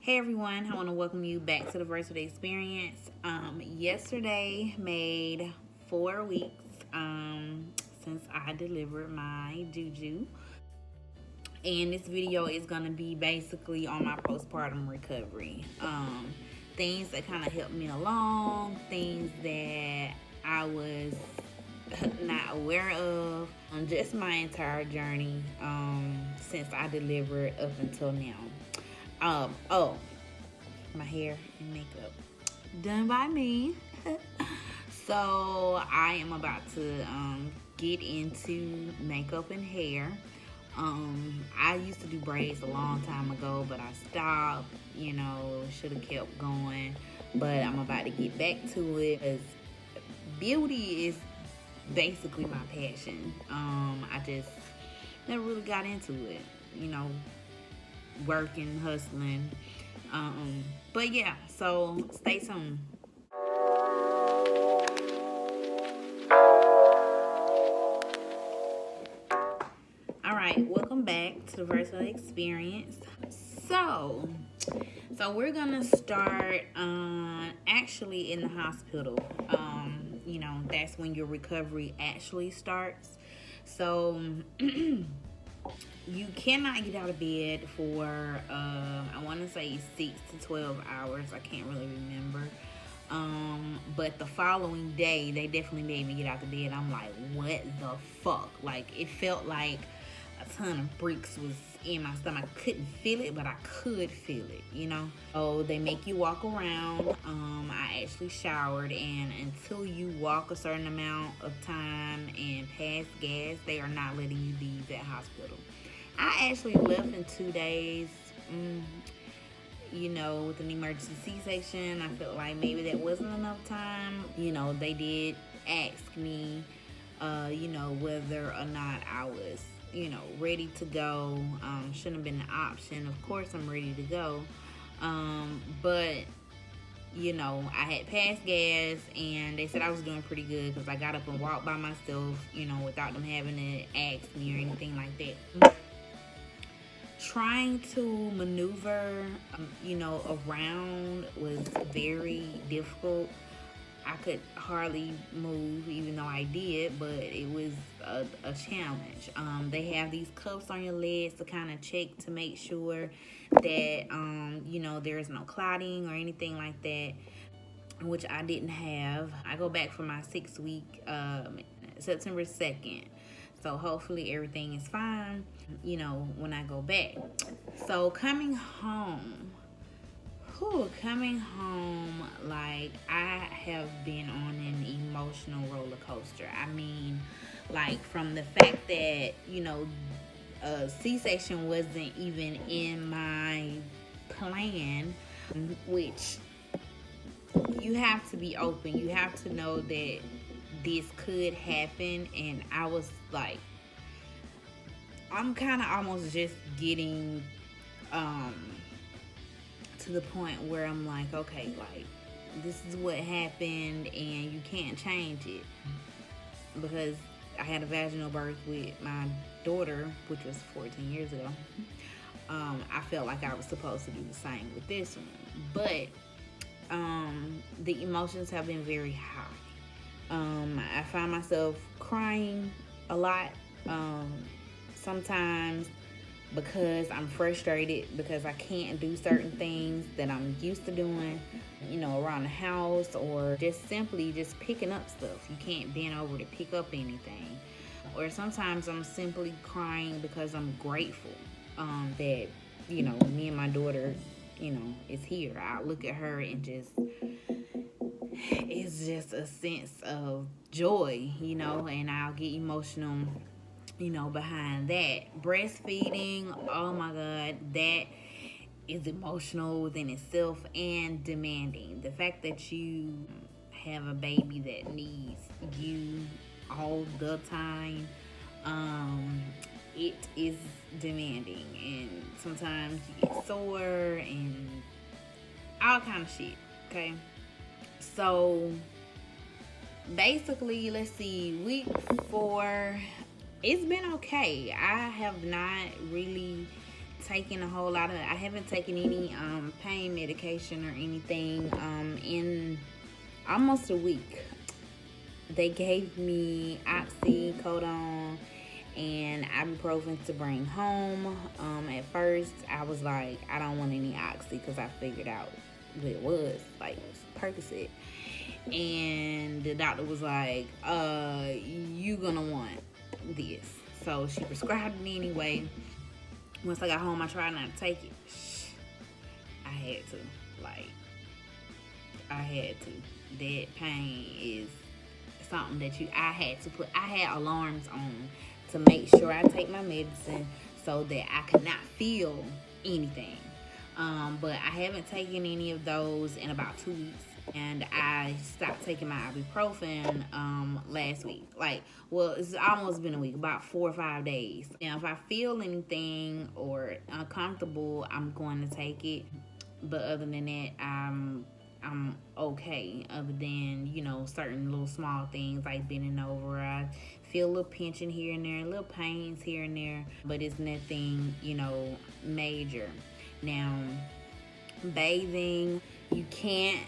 Hey everyone, I want to welcome you back to the Braverly experience. Yesterday made 4 weeks since I delivered my Juju. And this video is going to be basically on my postpartum recovery. Things that kind of helped me along, things that I was not aware of, just my entire journey since I delivered up until now. My hair and makeup done by me. So I am about to get into makeup and hair. I used to do braids a long time ago, but I stopped. Should have kept going, but I'm about to get back to it because beauty is basically my passion. I just never really got into it, working, hustling. But yeah, so stay tuned. All right, welcome back to the Braverly experience. So we're gonna start actually in the hospital. That's when your recovery actually starts. So you cannot get out of bed for I want to say 6 to 12 hours. I can't really remember. But the following day, they definitely made me get out of bed. I'm like, what the fuck? Like, it felt like a ton of bricks was in my stomach. I couldn't feel it, but I could feel it, So they make you walk around. I actually showered, and until you walk a certain amount of time and pass gas, they are not letting you leave that hospital. I actually left in 2 days. With an emergency C-section, I felt like maybe that wasn't enough time. They did ask me, whether or not I was, ready to go. Shouldn't have been an option. Of course, I'm ready to go. But, I had passed gas, and they said I was doing pretty good because I got up and walked by myself, without them having to ask me or anything like that. Trying to maneuver, around was very difficult. I could hardly move, even though I did, but it was a challenge. They have these cuffs on your legs to kind of check to make sure that, there is no clotting or anything like that, which I didn't have. I go back for my 6 week, September 2nd. So hopefully everything is fine, when I go back. So coming home, like, I have been on an emotional roller coaster. I mean, like, from the fact that, a C-section wasn't even in my plan, which you have to be open. You have to know that this could happen, and I was like, I'm kind of almost just getting to the point where I'm like, okay, like, this is what happened and you can't change it, because I had a vaginal birth with my daughter, which was 14 years ago. I felt like I was supposed to do the same with this one, but the emotions have been very high. I find myself crying a lot, sometimes because I'm frustrated because I can't do certain things that I'm used to doing, around the house, or just simply just picking up stuff. You can't bend over to pick up anything. Or sometimes I'm simply crying because I'm grateful that, me and my daughter, is here. I look at her and it's just a sense of joy, and I'll get emotional, behind that. Breastfeeding, oh my God, that is emotional within itself and demanding. The fact that you have a baby that needs you all the time, it is demanding, and sometimes you get sore and all kind of shit, okay? So basically, let's see, week 4, it's been okay. I have not really taken a whole lot of, I haven't taken any pain medication or anything in almost a week. They gave me oxycodone and ibuprofen to bring home. At first, I was like, I don't want any oxy because I figured out what it was, like Percocet. And the doctor was like, you gonna want this. So she prescribed it anyway. Once I got home, I tried not to take it. I had to. I had to. That pain is something that I had alarms on to make sure I take my medicine so that I could not feel anything. But I haven't taken any of those in about 2 weeks. And I stopped taking my ibuprofen last week. It's almost been a week, about 4 or 5 days. Now, if I feel anything or uncomfortable, I'm going to take it. But other than that, I'm okay. Other than, certain little small things like bending over. I feel a little pinching here and there, little pains here and there. But it's nothing, major. Now, bathing, you can't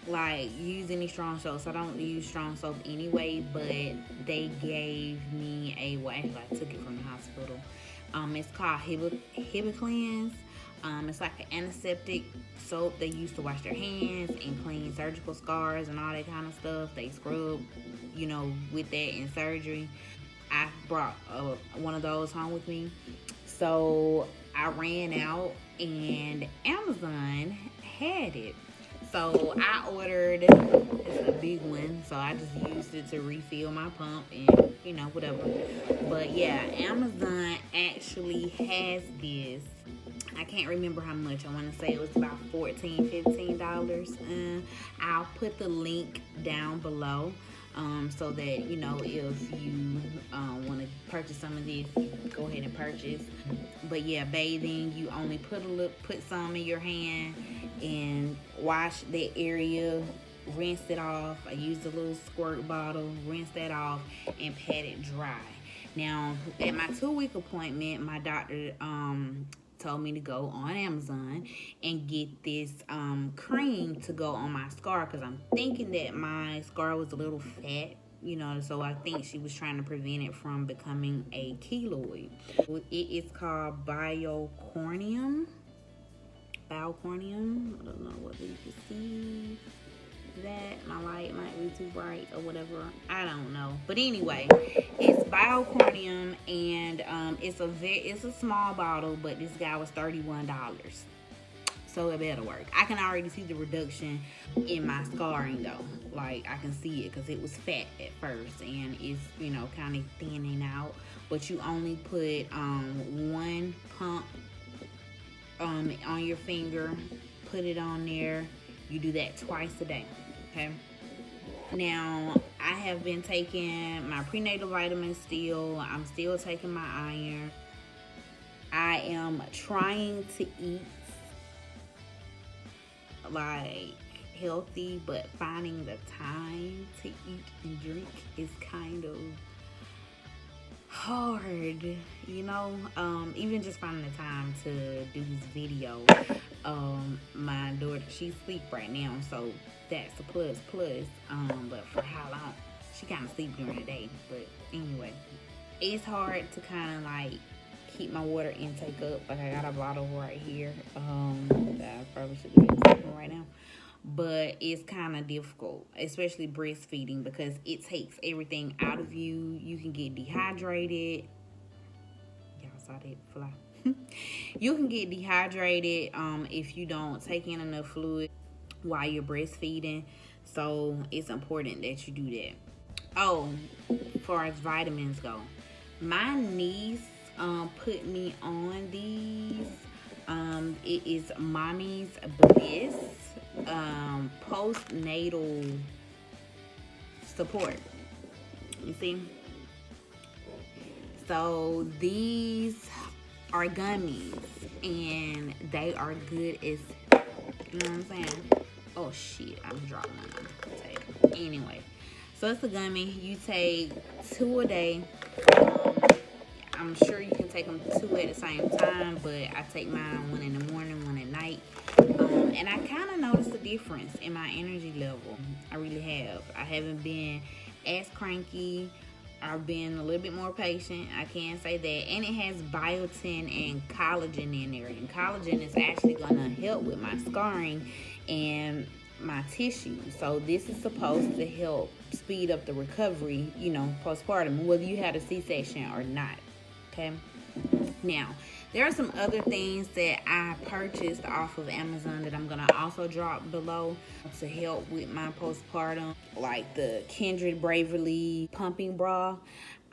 use any strong soaps. I don't use strong soap anyway, but they gave me actually I took it from the hospital. It's called Hibiclens. It's like an antiseptic soap they use to wash their hands and clean surgical scars and all that kind of stuff. They scrub, with that in surgery. I brought one of those home with me. So I ran out and Amazon had it. So I ordered, it's a big one, so I just used it to refill my pump and, whatever. But yeah, Amazon actually has this. I can't remember how much. I want to say it was about $14, $15. I'll put the link down below so that, if you want to purchase some of this, go ahead and purchase. But yeah, bathing, you only put some in your hand and wash that area, rinse it off. I used a little squirt bottle, rinse that off and pat it dry. Now, at my 2-week appointment, my doctor told me to go on Amazon and get this cream to go on my scar because I'm thinking that my scar was a little fat, so I think she was trying to prevent it from becoming a keloid. It is called biocornium. I don't know whether you can see that. My light might be too bright or whatever. I don't know. But anyway, it's biocornium and it's a small bottle, but this guy was $31. So it better work. I can already see the reduction in my scarring though. I can see it because it was fat at first and it's, kind of thinning out. But you only put one pump on your finger, put it on there. You do that twice a day, okay? Now, I have been taking my prenatal vitamins still. I'm still taking my iron. I am trying to eat healthy, but finding the time to eat and drink is kind of hard, even just finding the time to do this video. My daughter, she's asleep right now, so that's a plus. But for how long? She kind of sleep during the day, but anyway, it's hard to kind of keep my water intake up. I got a bottle right here that I probably should be sipping right now. But it's kind of difficult, especially breastfeeding, because it takes everything out of you. You can get dehydrated. Y'all saw that fly. You can get dehydrated if you don't take in enough fluid while you're breastfeeding. So it's important that you do that. Oh, as far as vitamins go, my niece put me on these. It is Mommy's Bliss postnatal support. You see? So these are gummies and they are good as, you know what I'm saying? Oh shit, I'm dropping one on the table. Anyway, so it's a gummy. You take 2 a day. I'm sure you can take them 2 at the same time, but I take mine 1 in the morning, 1 at night. And I kind of noticed a difference in my energy level. I really have. I haven't been as cranky. I've been a little bit more patient. I can say that. And it has biotin and collagen in there. And collagen is actually going to help with my scarring and my tissue. So this is supposed to help speed up the recovery, you know, postpartum, whether you had a C-section or not. Okay. Now, there are some other things that I purchased off of Amazon that I'm going to also drop below to help with my postpartum, like the Kindred Braverly pumping bra.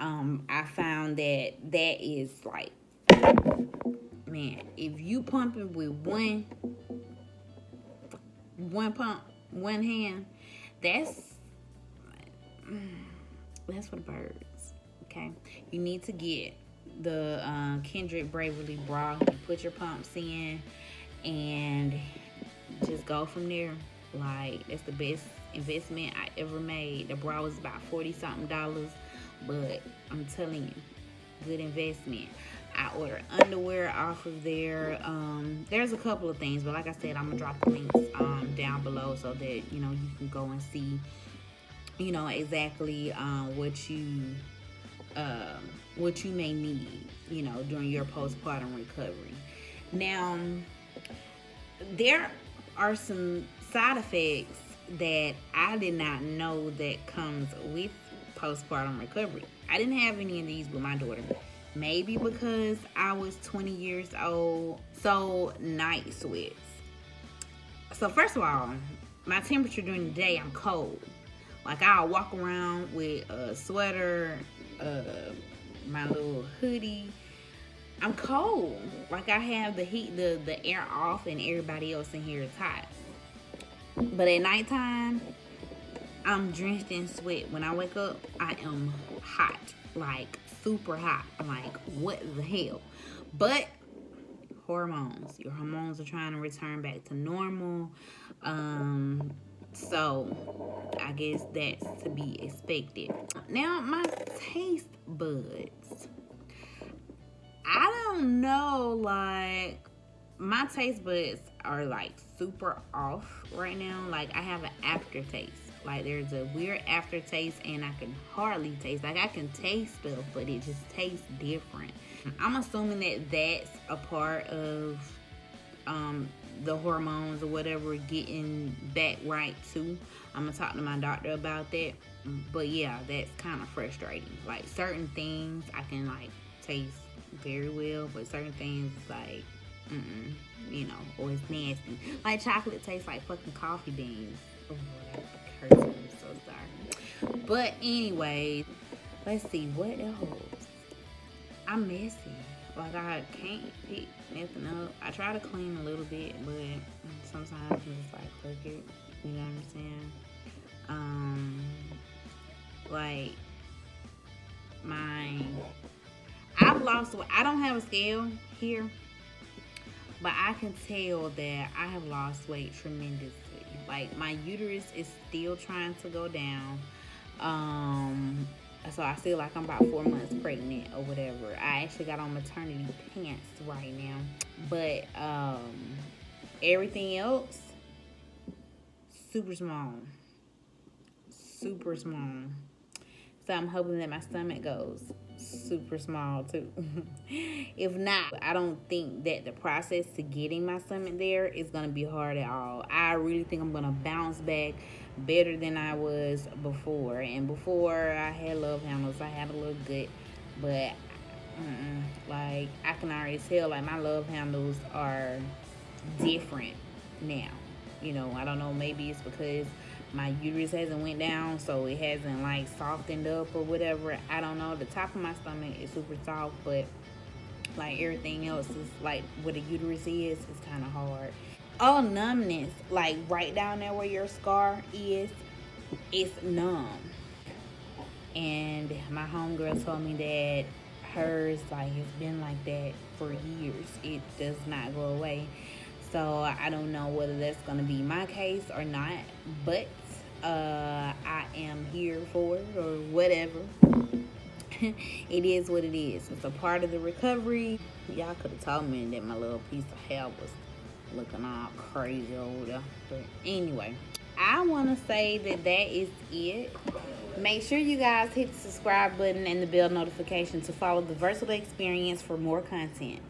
I found that is like, man, if you pumping with one pump, one hand, that's for the birds. Okay, you need to get the Kindred Braverly bra. You put your pumps in and just go from there. Like, it's the best investment I ever made. The bra was about $40 something, but I'm telling you, good investment. I ordered underwear off of there. There's a couple of things, but like I said, I'm gonna drop the links down below so that you know you can go and see, you know, exactly what you may need, you know, during your postpartum recovery. Now, there are some side effects that I did not know that comes with postpartum recovery. I didn't have any of these with my daughter. Maybe because I was 20 years old. So, night sweats. So, first of all, my temperature during the day, I'm cold. Like, I'll walk around with a sweater, my little hoodie. I'm cold. Like, I have the heat, the air off, and everybody else in here is hot. But at nighttime, I'm drenched in sweat. When I wake up, I am hot. Like, super hot. I'm like, what the hell? But hormones. Your hormones are trying to return back to normal. So I guess that's to be expected. Now, my taste buds. I don't know, like, my taste buds are like super off right now. Like, I have an aftertaste. Like, there's a weird aftertaste, and I can hardly taste. Like, I can taste stuff, but it just tastes different. I'm assuming that that's a part of the hormones or whatever getting back right too. I'm gonna talk to my doctor about that. But yeah, that's kind of frustrating. Like, certain things I can like taste very well, but certain things like, you know, or it's nasty. Like, chocolate tastes like fucking coffee beans. Oh, that hurts me. I'm so sorry. But anyway, let's see what else. I'm messy. Like, I can't pick nothing up. I try to clean a little bit, but sometimes it's just like, fuck it. You know what I'm saying? Like, I've lost, I don't have a scale here, but I can tell that I have lost weight tremendously. Like, my uterus is still trying to go down. So I feel like I'm about 4 months pregnant or whatever. I actually got on maternity pants right now. But everything else, super small. Super small. So I'm hoping that my stomach goes super small too. If not, I don't think that the process to getting my stomach there is going to be hard at all. I really think I'm going to bounce back better than I was before. And before, I had love handles. I had a little gut. But, like, I can already tell, like, my love handles are different now. You know, I don't know, maybe it's because my uterus hasn't went down, so it hasn't like softened up or whatever. I don't know. The top of my stomach is super soft, but like everything else is like where the uterus is kind of hard. Oh, numbness, like right down there where your scar is, it's numb. And my homegirl told me that hers, like, it's been like that for years. It does not go away. So I don't know whether that's going to be my case or not, but I am here for it or whatever. it is what it is. It's a part of the recovery. Y'all could have told me that my little piece of hair was looking all crazy over there. But anyway, I want to say that is it. Make sure you guys hit the subscribe button and the bell notification to follow the Versatile Experience for more content.